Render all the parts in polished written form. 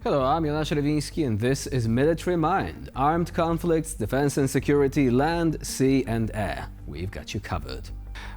Hello, I'm Jonasz Rewiński and this is Military Mind. Armed conflicts, defense and security, land, sea and air. We've got you covered.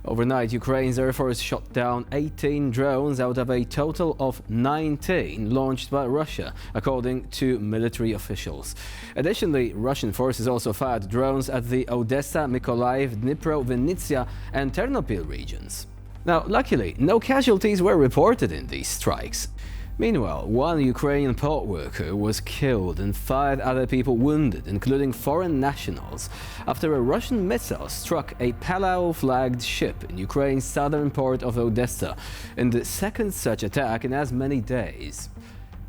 Overnight, Ukraine's Air Force shot down 18 drones out of a total of 19 launched by Russia, according to military officials. Additionally, Russian forces also fired drones at the Odessa, Mykolaiv, Dnipro, Vinnytsia and Ternopil regions. Now, luckily, no casualties were reported in these strikes. Meanwhile, one Ukrainian port worker was killed and 5 other people wounded, including foreign nationals, after a Russian missile struck a Palau-flagged ship in Ukraine's southern port of Odessa, in the second such attack in as many days.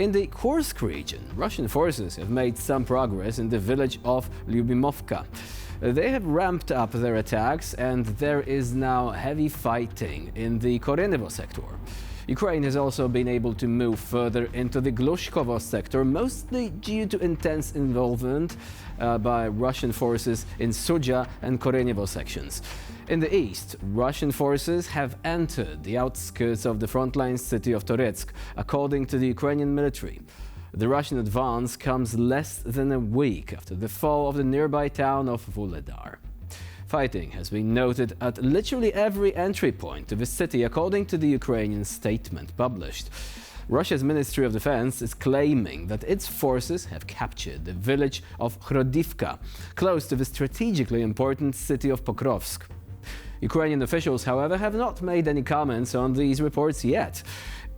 In the Kursk region, Russian forces have made some progress in the village of Lyubimovka. They have ramped up their attacks and there is now heavy fighting in the Korenevo sector. Ukraine has also been able to move further into the Glushkovo sector, mostly due to intense involvement by Russian forces in Sudzha and Korenevo sections. In the east, Russian forces have entered the outskirts of the frontline city of Toretsk, according to the Ukrainian military. The Russian advance comes less than a week after the fall of the nearby town of Vuhledar. Fighting has been noted at literally every entry point to the city, according to the Ukrainian statement published. Russia's Ministry of Defense is claiming that its forces have captured the village of Hrodivka, close to the strategically important city of Pokrovsk. Ukrainian officials, however, have not made any comments on these reports yet.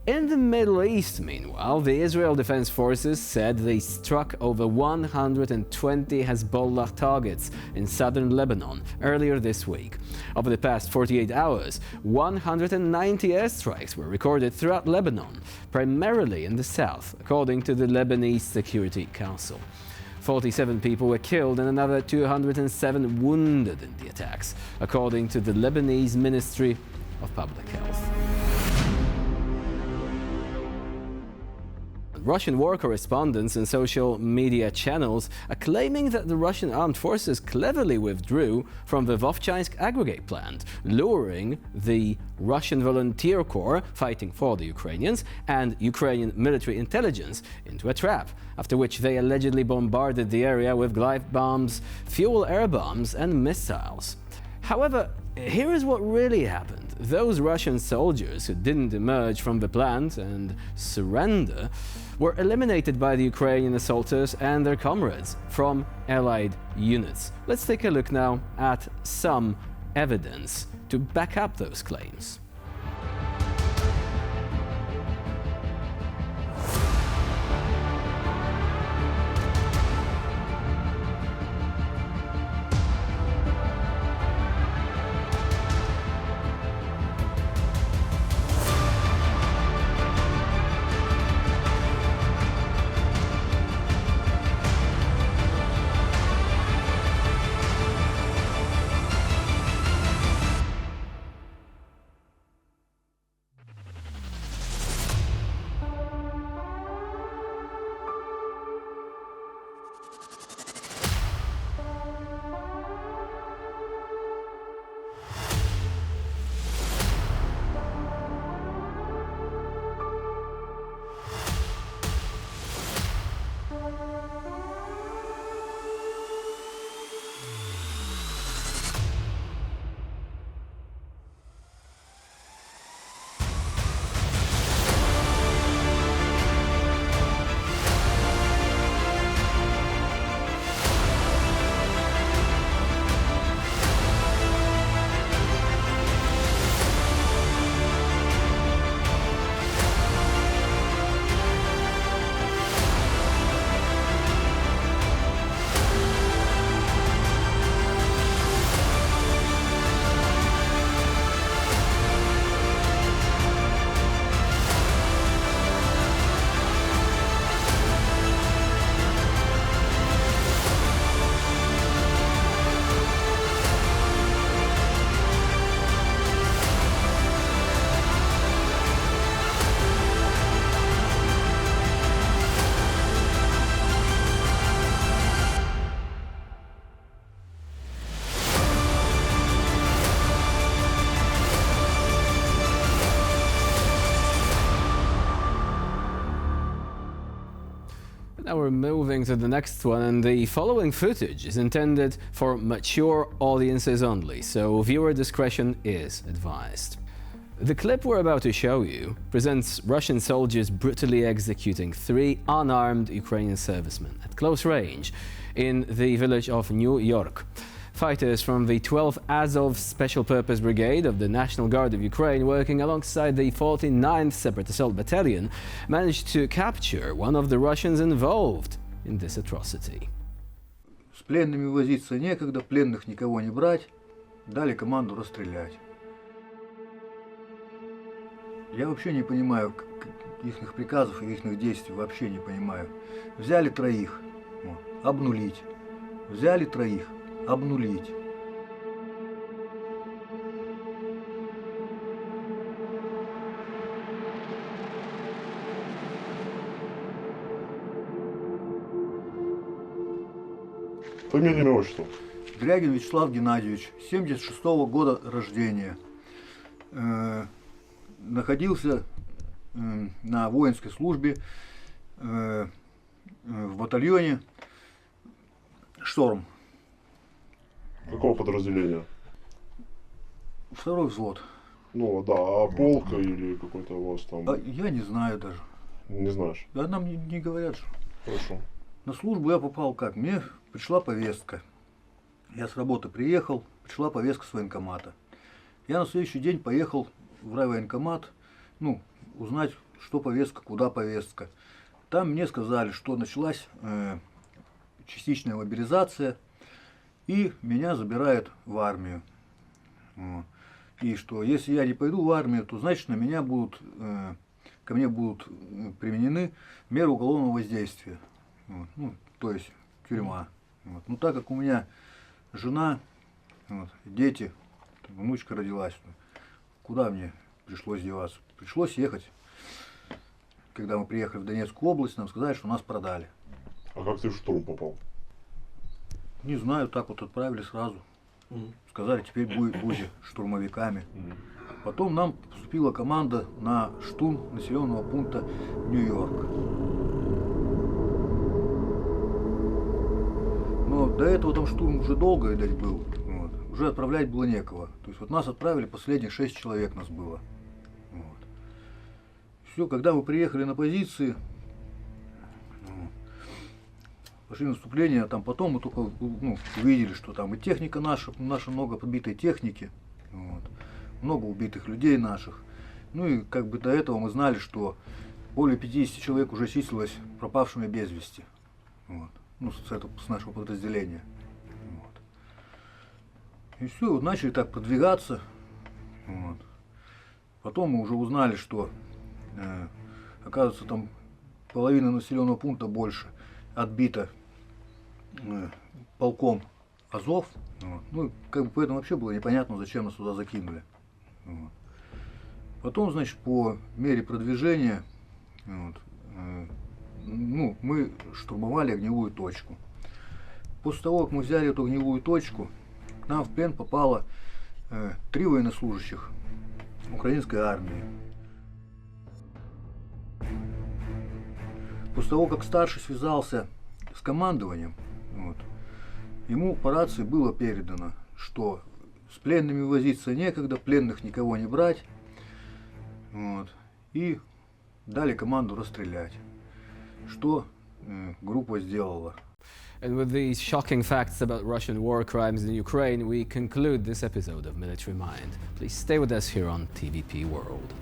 In the Middle East, meanwhile, the Israel Defense Forces said they struck over 120 Hezbollah targets in southern Lebanon earlier this week. Over the past 48 hours, 190 airstrikes were recorded throughout Lebanon, primarily in the south, according to the Lebanese Security Council. 47 people were killed and another 207 wounded in the attacks, according to the Lebanese Ministry of Public Health. Russian war correspondents and social media channels are claiming that the Russian armed forces cleverly withdrew from the Vovchansk aggregate plant, luring the Russian volunteer corps fighting for the Ukrainians and Ukrainian military intelligence into a trap, after which they allegedly bombarded the area with glide bombs, fuel air bombs and missiles. However, here is what really happened. Those Russian soldiers who didn't emerge from the plant and surrender were eliminated by the Ukrainian assaulters and their comrades from allied units. Let's take a look now at some evidence to back up those claims. Now we're moving to the next one, and the following footage is intended for mature audiences only, so viewer discretion is advised. The clip we're about to show you presents Russian soldiers brutally executing 3 unarmed Ukrainian servicemen at close range in the village of New York. Fighters from the 12th Azov Special Purpose Brigade of the National Guard of Ukraine, working alongside the 49th Separate Assault Battalion, managed to capture one of the Russians involved in this atrocity. С пленными возиться некогда, пленных никого не брать, дали команду расстрелять. Я вообще не понимаю их приказов и их действий, вообще не понимаю. Взяли 3, обнулить. Взяли 3, обнулить. Фамилия, имя, отчество. Дрягин Вячеслав Геннадьевич, 76-го года рождения. Находился на воинской службе в батальоне «Шторм». Какого подразделения? 2-й взвод. Ну да, а полк или какой-то у вас там? Я не знаю даже. Не знаешь? Да нам не говорят же. Хорошо. На службу я попал как? Мне пришла повестка. Я с работы приехал, пришла повестка с военкомата. Я на следующий день поехал в райвоенкомат, узнать, что повестка, куда повестка. Там мне сказали, что началась частичная мобилизация, и меня забирают в армию. И что если я не пойду в армию, то значит ко мне будут применены меры уголовного воздействия. То есть тюрьма. Ну так как у меня жена, дети, внучка родилась, куда мне пришлось деваться? Пришлось ехать. Когда мы приехали в Донецкую область, нам сказали, что нас продали. А как ты в штурм попал? Не знаю, так вот отправили сразу. Сказали, теперь будете штурмовиками. Потом нам поступила команда на штурм населенного пункта Нью-Йорк. Но до этого там штурм уже долго, видать, был. Уже отправлять было некого. То есть нас отправили, последних 6 человек нас было. Все, когда мы приехали на позиции, пошли наступление, там потом мы только увидели, что там и техника наша много подбитой техники, много убитых людей наших. И до этого мы знали, что более 50 человек уже числилось пропавшими без вести. С нашего подразделения. И все, начали так продвигаться. Потом мы уже узнали, что оказывается там половина населенного пункта больше отбита полком Азов. Поэтому вообще было непонятно, зачем нас туда закинули. Потом, по мере продвижения мы штурмовали огневую точку. После того, как мы взяли эту огневую точку, к нам в плен попало 3 военнослужащих украинской армии. После того, как старший связался с командованием, ему по рации было передано, что с пленными возиться некогда, пленных никого не брать, и дали команду расстрелять, что группа сделала. And with these shocking facts about Russian war crimes in Ukraine, we conclude this episode of Military Mind. Please stay with us here on TVP World.